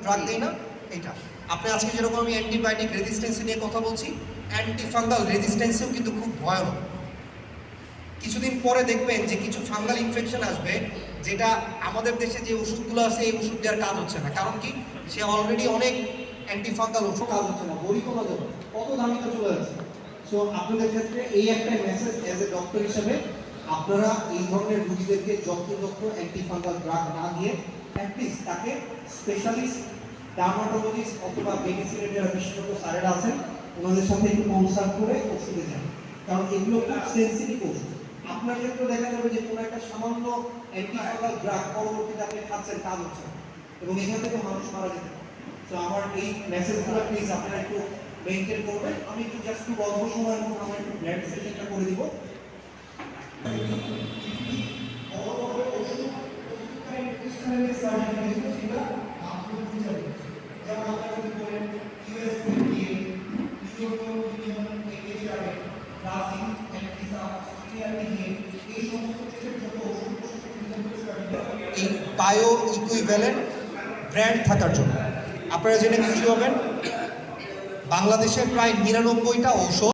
Drug দিই না এটা। আপনি আজকে যেরকম আমি অ্যান্টিবায়োটিক রেজিস্ট্যান্স নিয়ে কথা বলছি, অ্যান্টিফাঙ্গাল রেজিস্ট্যান্সেও কিন্তু খুব ভয়ানক। কিছুদিন পরে দেখবেন যে কিছু ফাঙ্গাল ইনফেকশন আসবে, যেটা আমাদের দেশে যে ওষুধগুলো আছে এই ওষুধ দেওয়ার কাজ হচ্ছে না। কারণ কি, সে অলরেডি অনেক অ্যান্টিফাঙ্গাল ওষুধ কাজ হচ্ছে না, বড়ি কমা যাবে, কত দামিটা চলে যাচ্ছে। সো আপনাদের ক্ষেত্রে এই একটা মেসেজ অ্যাজ এ ডক্টর হিসেবে, আপনারা এই ধরনের রোগীদেরকে যত্র অ্যান্টিফাঙ্গাল ড্রাগ না দিয়ে অ্যাটলিস্ট তাকে স্পেশালিস্ট ডার্মাটোলজিস্ট অথবা মেডিসিনের যারা বিশেষজ্ঞ স্যারেরা আছেন ওনাদের সাথে একটু কনসাল্ট করে ওষুধে যান, কারণ এগুলো খুব সেন্সিটিভ ওষুধ। আপনার ক্ষেত্রে দেখা যাবে যে কোনো একটা সামান্য অ্যান্টিফাঙ্গাল ড্রাগ পরবর্তীতে আপনি খাচ্ছেন, কাজ হচ্ছে এবং এখান থেকে মানুষ মারা যেতে পারে। তো আমার এই মেসেজগুলো প্লিজ আপনারা একটু মেনটেন করবেন। আমি একটু জাস্ট একটু অল্প সময়ের মধ্যে আমার একটু ব্লাড সেশনটা করে দিব। এই বায়ো ইকুইভ্যালেন্ট ব্র্যান্ড থাকার জন্য আপনারা জেনে খুশি হবেন, বাংলাদেশের প্রায় ৯৯টা ঔষধ